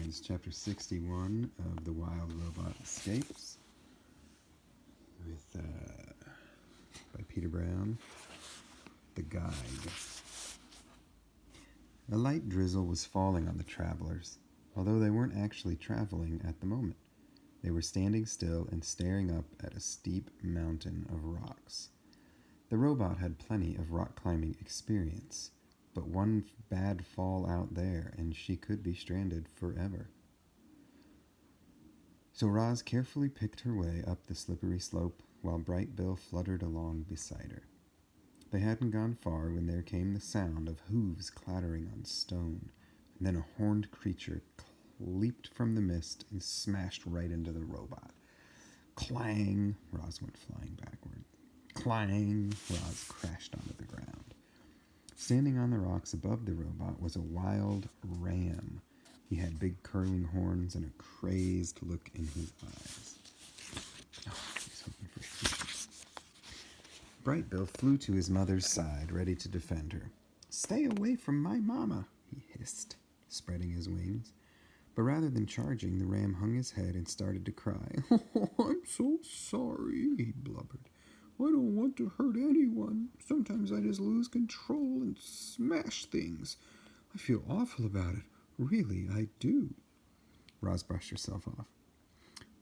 It's chapter 61 of The Wild Robot Escapes by Peter Brown. The Guide. A light drizzle was falling on the travelers, although they weren't actually traveling at the moment. They were standing still and staring up at a steep mountain of rocks. The robot had plenty of rock climbing experience, but one bad fall out there and she could be stranded forever. So Roz carefully picked her way up the slippery slope while Bright Bill fluttered along beside her. They hadn't gone far when there came the sound of hooves clattering on stone, and then a horned creature leaped from the mist and smashed right into the robot. Clang! Roz went flying backward. Clang! Roz crashed onto the ground. Standing on the rocks above the robot was a wild ram. He had big curling horns and a crazed look in his eyes. He's hoping for a creature. Bright Bill flew to his mother's side, ready to defend her. "Stay away from my mama," he hissed, spreading his wings. But rather than charging, the ram hung his head and started to cry. "Oh, I'm so sorry," he blubbered. "I don't want to hurt anyone. Sometimes I just lose control and smash things. I feel awful about it. Really, I do." Roz brushed herself off.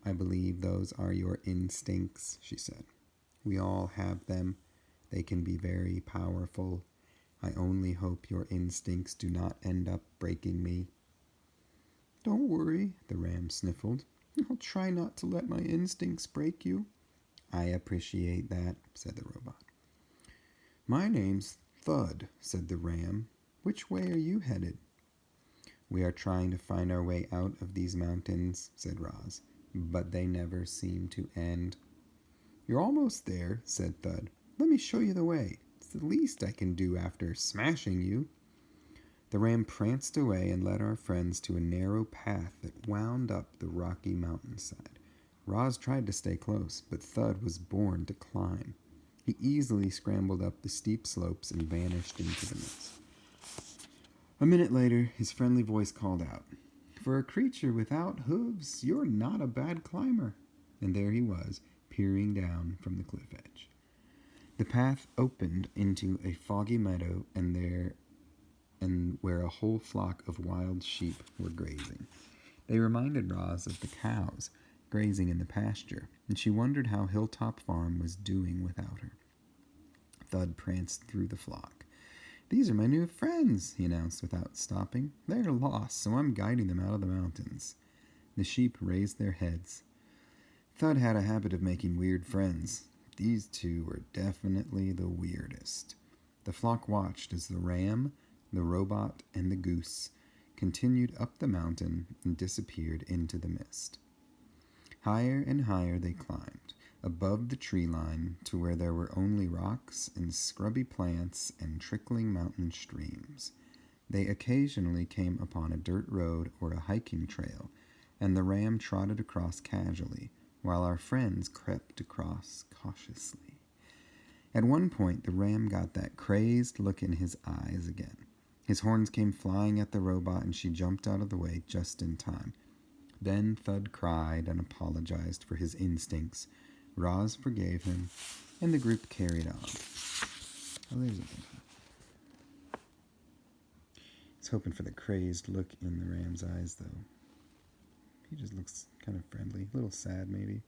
"I believe those are your instincts," she said. "We all have them. They can be very powerful. I only hope your instincts do not end up breaking me." "Don't worry," the ram sniffled. "I'll try not to let my instincts break you." "I appreciate that," said the robot. "My name's Thud," said the ram. "Which way are you headed?" "We are trying to find our way out of these mountains," said Roz, "but they never seem to end." "You're almost there," said Thud. "Let me show you the way. It's the least I can do after smashing you." The ram pranced away and led our friends to a narrow path that wound up the rocky mountainside. Roz tried to stay close, but Thud was born to climb. He easily scrambled up the steep slopes and vanished into the mist. A minute later, his friendly voice called out, "For a creature without hooves, you're not a bad climber." And there he was, peering down from the cliff edge. The path opened into a foggy meadow, and where a whole flock of wild sheep were grazing. They reminded Roz of the cows grazing in the pasture, and she wondered how Hilltop Farm was doing without her. Thud pranced through the flock. "These are my new friends," he announced without stopping. "They're lost, so I'm guiding them out of the mountains." The sheep raised their heads. Thud had a habit of making weird friends. These two were definitely the weirdest. The flock watched as the ram, the robot, and the goose continued up the mountain and disappeared into the mist. Higher and higher they climbed, above the tree line to where there were only rocks and scrubby plants and trickling mountain streams. They occasionally came upon a dirt road or a hiking trail, and the ram trotted across casually, while our friends crept across cautiously. At one point, the ram got that crazed look in his eyes again. His horns came flying at the robot, and she jumped out of the way just in time. Then Thud cried and apologized for his instincts. Roz forgave him, and the group carried on. Oh, there's a thing. He's hoping for the crazed look in the ram's eyes, though. He just looks kind of friendly, a little sad maybe.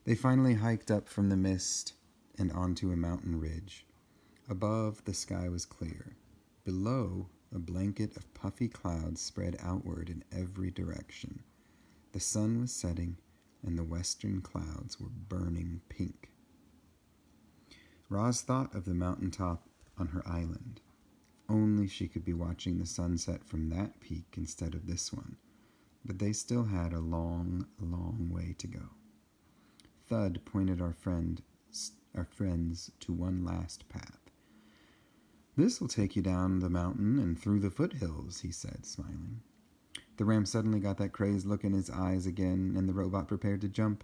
They finally hiked up from the mist and onto a mountain ridge. Above, the sky was clear. Below, a blanket of puffy clouds spread outward in every direction. The sun was setting, and the western clouds were burning pink. Roz thought of the mountaintop on her island. Only she could be watching the sunset from that peak instead of this one. But they still had a long, long way to go. Thud pointed our friends to one last path. "This will take you down the mountain and through the foothills," he said, smiling. The ram suddenly got that crazed look in his eyes again, and the robot prepared to jump.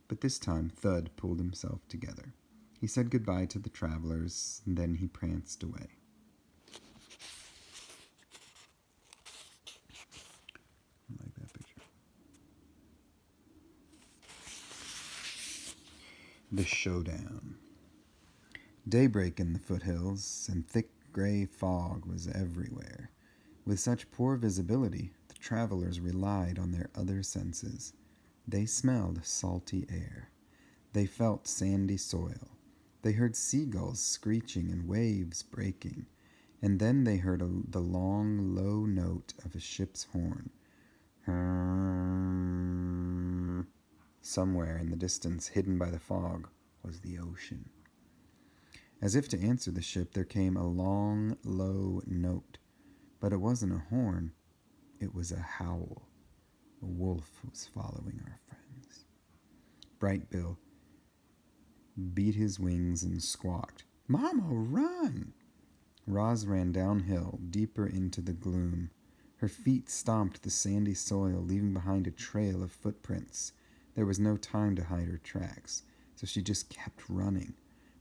But this time, Thud pulled himself together. He said goodbye to the travelers, and then he pranced away. The Showdown. Daybreak in the foothills, and thick gray fog was everywhere. With such poor visibility, the travelers relied on their other senses. They smelled salty air. They felt sandy soil. They heard seagulls screeching and waves breaking. And then they heard the long, low note of a ship's horn. Somewhere in the distance, hidden by the fog, was the ocean. As if to answer the ship, there came a long, low note. But it wasn't a horn. It was a howl. A wolf was following our friends. Bright Bill beat his wings and squawked, "Mama, run!" Roz ran downhill, deeper into the gloom. Her feet stomped the sandy soil, leaving behind a trail of footprints. There was no time to hide her tracks, so she just kept running.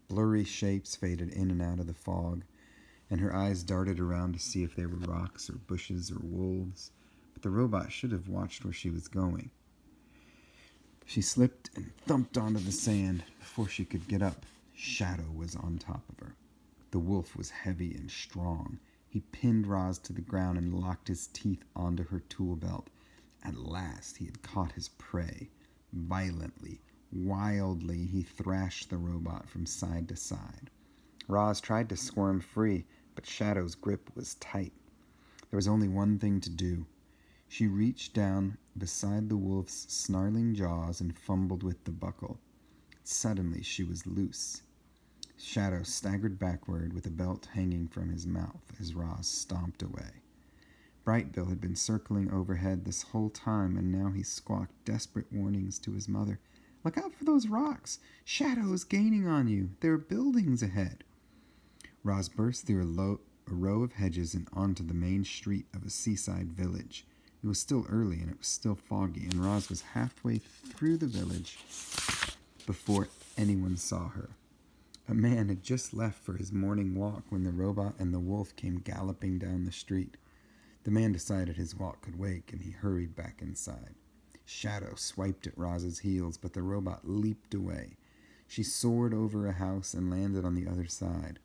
Blurry shapes faded in and out of the fog, and her eyes darted around to see if there were rocks or bushes or wolves. But the robot should have watched where she was going. She slipped and thumped onto the sand. Before she could get up, Shadow was on top of her. The wolf was heavy and strong. He pinned Roz to the ground and locked his teeth onto her tool belt. At last he had caught his prey. Violently, wildly, he thrashed the robot from side to side. Roz tried to squirm free, but Shadow's grip was tight. There was only one thing to do. She reached down beside the wolf's snarling jaws and fumbled with the buckle. Suddenly she was loose. Shadow staggered backward with a belt hanging from his mouth as Roz stomped away. Bright Bill had been circling overhead this whole time, and now he squawked desperate warnings to his mother. "Look out for those rocks! Shadow is gaining on you! There are buildings ahead!" Roz burst through a row of hedges and onto the main street of a seaside village. It was still early and it was still foggy, and Roz was halfway through the village before anyone saw her. A man had just left for his morning walk when the robot and the wolf came galloping down the street. The man decided his walk could wait, and he hurried back inside. Shadow swiped at Roz's heels, but the robot leaped away. She soared over a house and landed on the other side.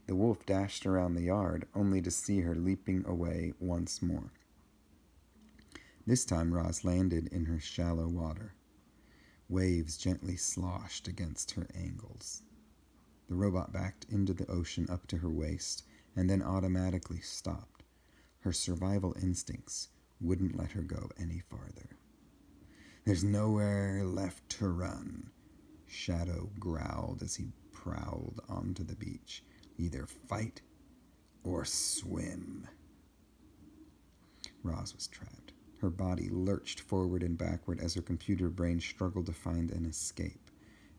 The wolf dashed around the yard, only to see her leaping away once more. This time Roz landed in her shallow water. Waves gently sloshed against her ankles. The robot backed into the ocean up to her waist and then automatically stopped. Her survival instincts wouldn't let her go any farther. "There's nowhere left to run," Shadow growled as he prowled onto the beach. "Either fight or swim." Roz was trapped. Her body lurched forward and backward as her computer brain struggled to find an escape.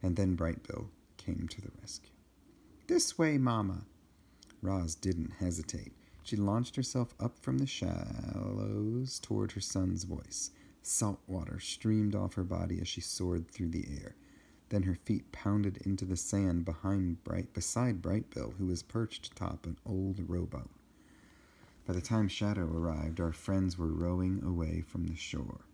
And then Bright Bill came to the rescue. "This way, Mama." Roz didn't hesitate. She launched herself up from the shallows toward her son's voice. Salt water streamed off her body as she soared through the air. Then her feet pounded into the sand beside Bright Bill, who was perched atop an old rowboat. By the time Shadow arrived, our friends were rowing away from the shore.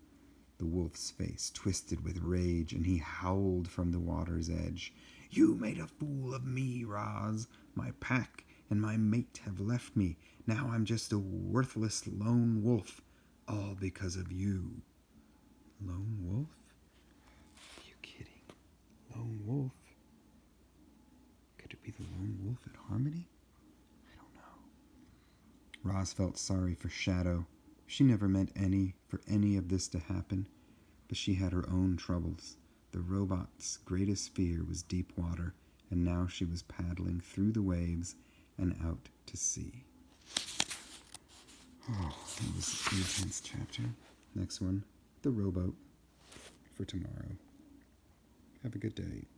The wolf's face twisted with rage, and he howled from the water's edge. "You made a fool of me, Roz. My pack and my mate have left me. Now I'm just a worthless lone wolf, all because of you." Lone wolf? Are you kidding? Lone wolf? Could it be the lone wolf at Harmony? I don't know. Roz felt sorry for Shadow. She never meant for any of this to happen, but she had her own troubles. The robot's greatest fear was deep water, and now she was paddling through the waves and out to sea. Oh, that was an intense chapter. Next one, the rowboat, for tomorrow. Have a good day.